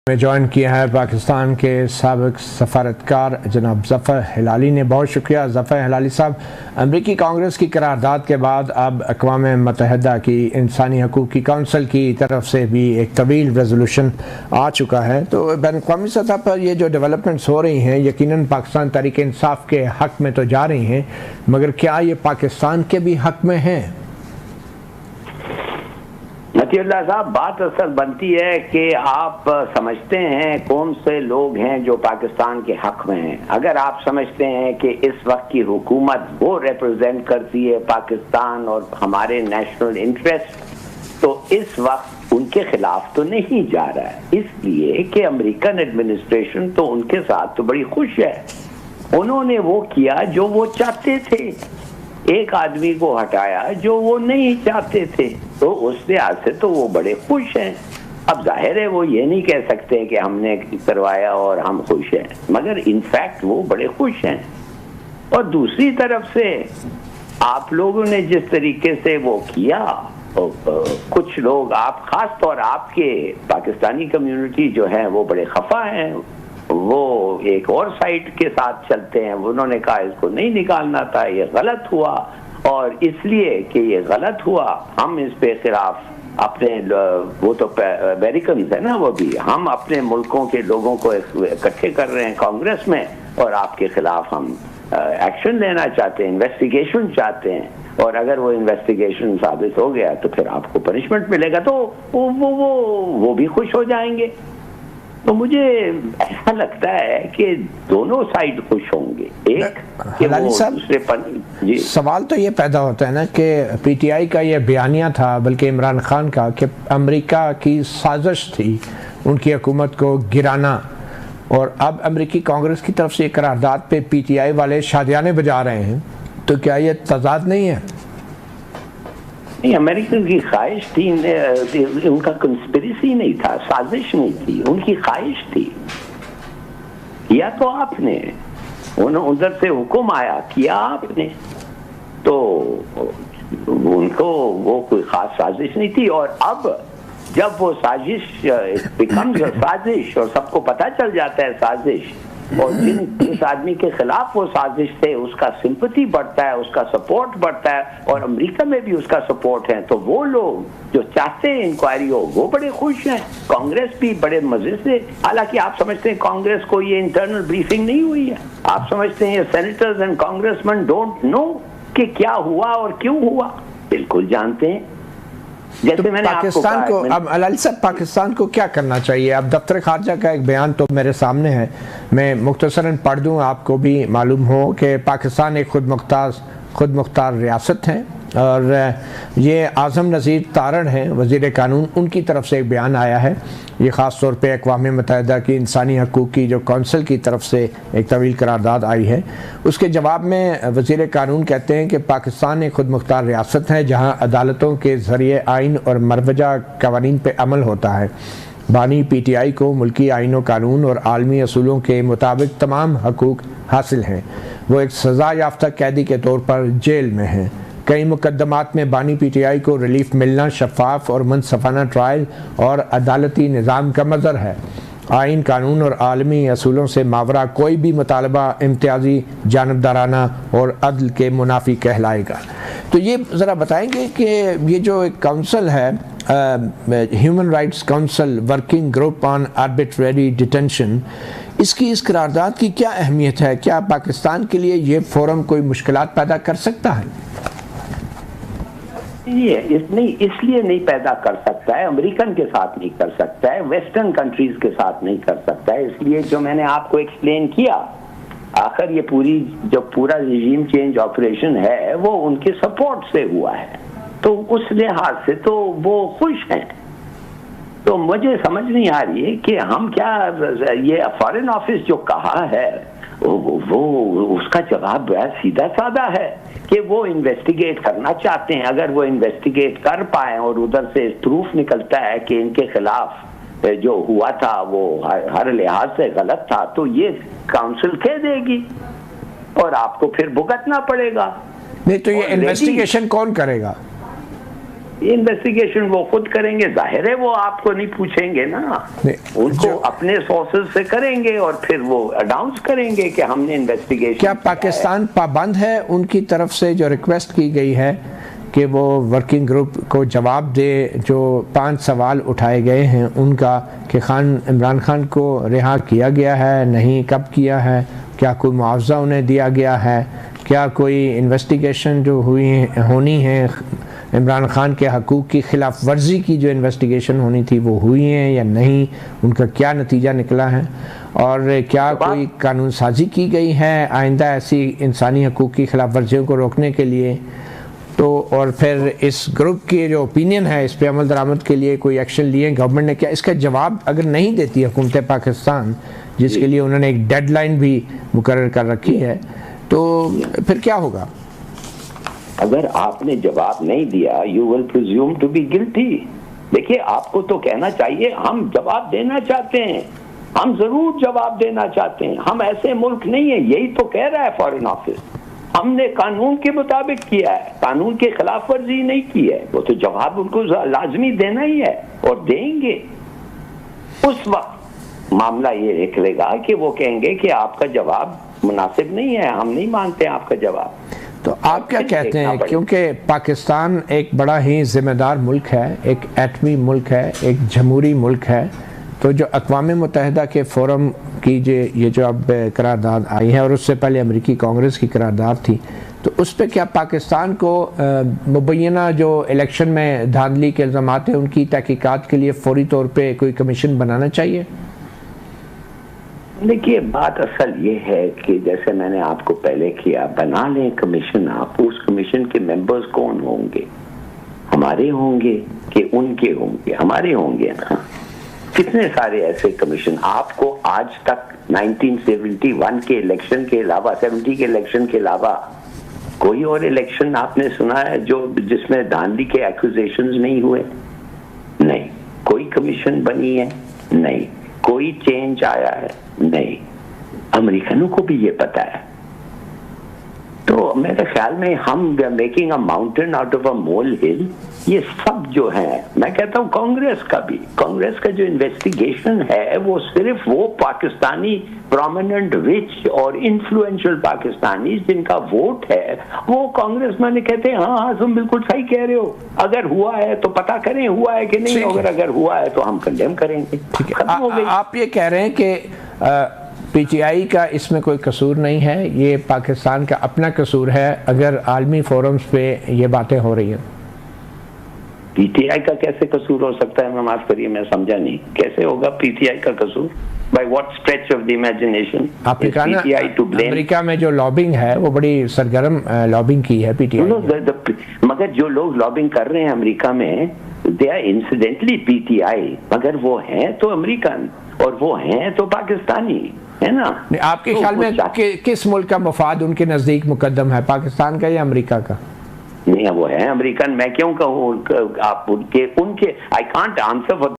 में ज्वाइन किया है पाकिस्तान के साबिक सफारतकार जनाब ज़फ़र हिलाली ने। बहुत शुक्रिया ज़फ़र हिलाली साहब। अमरीकी कांग्रेस की करारदाद के बाद अब अक़वाम मुत्तहिदा की इंसानी हकूक़ की काउंसिल की तरफ से भी एक तवील रेजोल्यूशन आ चुका है। तो बैन-अक़वामी सतह पर ये जो डेवलपमेंट्स हो रही हैं यकीनन पाकिस्तान तहरीक इंसाफ के हक़ में तो जा रही हैं, मगर क्या ये पाकिस्तान के भी हक़ में हैं? मतीउल्लाह साहब, बात असल बनती है कि आप समझते हैं कौन से लोग हैं जो पाकिस्तान के हक में हैं। अगर आप समझते हैं कि इस वक्त की हुकूमत वो रिप्रेजेंट करती है पाकिस्तान और हमारे नेशनल इंटरेस्ट, तो इस वक्त उनके खिलाफ तो नहीं जा रहा है, इसलिए कि अमेरिकन एडमिनिस्ट्रेशन तो उनके साथ तो बड़ी खुश है। उन्होंने वो किया जो वो चाहते थे, एक आदमी को हटाया जो वो नहीं चाहते थे, तो उस लिहाज से तो वो बड़े खुश हैं। अब जाहिर है वो ये नहीं कह सकते कि हमने करवाया और हम खुश हैं, मगर इनफैक्ट वो बड़े खुश हैं। और दूसरी तरफ से आप लोगों ने जिस तरीके से वो किया, तो कुछ लोग, आप खास तौर आपके पाकिस्तानी कम्युनिटी जो है वो बड़े खफा हैं, वो एक और साइड के साथ चलते हैं। उन्होंने कहा इसको नहीं निकालना था, ये गलत हुआ, और इसलिए कि ये गलत हुआ हम इस पे खिलाफ अपने, वो तो अमेरिकन है ना, वो भी हम अपने मुल्कों के लोगों को इकट्ठे कर रहे हैं कांग्रेस में, और आपके खिलाफ हम एक्शन लेना चाहते हैं, इन्वेस्टिगेशन चाहते हैं, और अगर वो इन्वेस्टिगेशन साबित हो गया तो फिर आपको पनिशमेंट मिलेगा, तो वो भी खुश हो जाएंगे। तो मुझे ऐसा लगता है कि दोनों साइड खुश होंगे। एक हिलाली साहब, जी सवाल तो ये पैदा होता है ना कि पीटीआई का ये बयानिया था, बल्कि इमरान खान का, कि अमेरिका की साजिश थी उनकी हुकूमत को गिराना, और अब अमेरिकी कांग्रेस की तरफ से ये करारदाद पे पीटीआई वाले शादियाने बजा रहे हैं, तो क्या ये तजाद नहीं है? नहीं, अमेरिकन की ख्वाहिश थी, उनका कंस्पिरेसी नहीं था, साजिश नहीं थी, उनकी ख्वाहिश थी। या तो आपने उधर से हुक्म आया, किया आपने, तो उनको वो कोई खास साजिश नहीं थी। और अब जब वो साजिश बिकम्स साजिश और सबको पता चल जाता है साजिश, और जिस आदमी के खिलाफ वो साजिश थे उसका सिंपैथी बढ़ता है, उसका सपोर्ट बढ़ता है, और अमेरिका में भी उसका सपोर्ट है, तो वो लोग जो चाहते हैं इंक्वायरी हो वो बड़े खुश हैं। कांग्रेस भी बड़े मजे से, हालांकि आप समझते हैं कांग्रेस को ये इंटरनल ब्रीफिंग नहीं हुई है, आप समझते हैं senators and congressman don't know कि क्या हुआ और क्यों हुआ, बिल्कुल जानते हैं। तो पाकिस्तान को अब हिलाली साहब, पाकिस्तान को क्या करना चाहिए? अब दफ्तर खारजा का एक बयान तो मेरे सामने है, मैं मुख्तसरन पढ़ दूं, आपको भी मालूम हो कि पाकिस्तान एक खुद मुख्तार रियासत है, और ये आज़म नज़ीर तारण हैं वज़ीर कानून, उनकी तरफ से एक बयान आया है। ये ख़ास तौर पे अक़वाम मुत्तहिदा की इंसानी हकूक़ की जो काउंसिल की तरफ से एक तवील करारदाद आई है, उसके जवाब में वज़ीर कानून कहते हैं कि पाकिस्तान एक खुद मुख्तार रियासत है जहाँ अदालतों के ज़रिए आइन और मरवजा कवानीन पर अमल होता है। बानी पीटीआई को मुल्की आइन व कानून और आलमी असूलों के मुताबिक तमाम हकूक़ हासिल हैं। वो एक सज़ा याफ्ता कैदी के तौर पर जेल में हैं। कई मुकदमात में बानी पीटीआई को रिलीफ मिलना शफाफ और मुनसफाना ट्रायल और अदालती निज़ाम का मज़हर है। आइन, कानून और आलमी असूलों से मावरा कोई भी मुतालबा इम्तियाजी, जानबदाराना और अदल के मुनाफी कहलाएगा। तो ये ज़रा बताएंगे कि ये जो एक काउंसिल है, human rights council working group on arbitrary detention, इसकी इस करारदाद की क्या अहमियत है? क्या पाकिस्तान के लिए ये फोरम कोई मुश्किलात पैदा कर सकता है? इसलिए नहीं पैदा कर सकता है, अमेरिकन के साथ नहीं कर सकता है, वेस्टर्न कंट्रीज के साथ नहीं कर सकता है। इसलिए जो मैंने आपको एक्सप्लेन किया, आखिर ये पूरा रिजीम चेंज ऑपरेशन है वो उनके सपोर्ट से हुआ है, तो उस लिहाज से तो वो खुश हैं। तो मुझे समझ नहीं आ रही है कि हम क्या, ये फॉरेन ऑफिस जो कहा है वो उसका जवाब सीधा साधा है कि वो इन्वेस्टिगेट करना चाहते हैं। अगर वो इन्वेस्टिगेट कर पाए और उधर से प्रूफ निकलता है कि इनके खिलाफ जो हुआ था वो हर लिहाज से गलत था, तो ये काउंसिल कह देगी और आपको फिर भुगतना पड़ेगा। नहीं तो ये इन्वेस्टिगेशन कौन करेगा? इन्वेस्टिगेशन वो खुद करेंगे, जाहिर है वो आपको नहीं पूछेंगे ना, उनको अपने सोर्सेज से करेंगे और फिर वो अनाउंस करेंगे कि हमने इन्वेस्टिगेशन। क्या पाकिस्तान पाबंद है उनकी तरफ से जो रिक्वेस्ट की गई है कि वो वर्किंग ग्रुप को जवाब दे जो 5 सवाल उठाए गए हैं उनका, कि इमरान खान को रिहा किया गया है नहीं, कब किया है, क्या कोई मुआवजा उन्हें दिया गया है, क्या कोई इन्वेस्टिगेशन जो होनी है इमरान खान के हकूक़ की खिलाफ वर्जी की जो इन्वेस्टिगेशन होनी थी वो हुई है या नहीं, उनका क्या नतीजा निकला है, और क्या कोई कानून साजी की गई है आइंदा ऐसी इंसानी हकूक़ की खिलाफ वर्जियों को रोकने के लिए। तो और फिर इस ग्रुप की जो ओपिनियन है इस पे अमल दरामद के लिए कोई एक्शन लिए गवर्नमेंट ने क्या? इसका जवाब अगर नहीं देती हुकूमत पाकिस्तान, जिसके लिए उन्होंने एक डेडलाइन भी मुकर्रर कर रखी है, तो फिर क्या होगा? अगर आपने जवाब नहीं दिया you will presume to be guilty. देखिए, आपको तो कहना चाहिए हम जवाब देना चाहते हैं, हम जरूर जवाब देना चाहते हैं, हम ऐसे मुल्क नहीं है, यही तो कह रहा है फॉरेन ऑफिस, हमने कानून के मुताबिक किया है, कानून के खिलाफ वर्जी नहीं की है, वो तो जवाब उनको लाजमी देना ही है और देंगे। उस वक्त मामला ये निकलेगा कि वो कहेंगे कि आपका जवाब मुनासिब नहीं है, हम नहीं मानते आपका जवाब। तो आप क्या कहते हैं, क्योंकि पाकिस्तान एक बड़ा ही जिम्मेदार मुल्क है, एक एटमी मुल्क है, एक जमहूरी मुल्क है, तो जो अक़वाम मुत्तहिदा के फोरम की ये जो अब करारदाद आई है और उससे पहले अमेरिकी कांग्रेस की करारदाद थी, तो उस पर क्या पाकिस्तान को मुबैना जो इलेक्शन में धांधली के इल्ज़ामात हैं उनकी तहकीकात के लिए फौरी तौर पे कोई कमीशन बनाना चाहिए? देखिए, बात असल ये है कि जैसे मैंने आपको पहले किया, बना लें कमीशन आप, उस कमीशन के मेंबर्स कौन होंगे? हमारे होंगे कि उनके होंगे? हमारे होंगे ना। कितने सारे ऐसे कमीशन आपको आज तक 1971 के इलेक्शन के अलावा, 70 के इलेक्शन के अलावा कोई और इलेक्शन आपने सुना है जो जिसमें धांधली के एक्यूजेशंस नहीं हुए? नहीं। कोई कमीशन बनी है? नहीं। कोई चेंज आया है? नहीं। अमेरिकनों को भी ये पता है। तो मेरे ख्याल में हम making a mountain out of a molehill, ये सब जो है, मैं कहता हूँ कांग्रेस का जो इन्वेस्टिगेशन है वो सिर्फ वो पाकिस्तानी प्रोमिनेंट रिच और इन्फ्लुएंशियल पाकिस्तानी जिनका वोट है वो कांग्रेस में कहते हैं हाँ तुम बिल्कुल सही कह रहे हो, अगर हुआ है तो पता करें हुआ है कि नहीं, अगर हुआ है तो हम कंडेम करेंगे। आप ये कह रहे हैं कि पीटीआई का इसमें कोई कसूर नहीं है, ये पाकिस्तान का अपना कसूर है अगर आलमी फोरम्स पे ये बातें हो रही हैं? पीटीआई का कैसे कसूर हो सकता है? मैं माफ करिए, मैं समझा नहीं, कैसे होगा पीटीआई का कसूर? By what stretch of the imagination? आपने कहा ना अमेरिका में जो लॉबिंग है वो बड़ी सरगर्म लॉबिंग की है पीटीआई। मगर जो लोग लॉबिंग कर रहे हैं अमेरिका में, दे आर इंसिडेंटली पीटीआई, मगर वो हैं तो अमेरिकन और वो हैं तो पाकिस्तानी, है ना? आपके ख्याल में किस मुल्क का मफाद उनके नजदीक मुकद्दम है, पाकिस्तान का या अमेरिका का? नहीं, वो है अमेरिकन। मैं क्यों कहूँ आप उनके आई कांट आंसर फॉर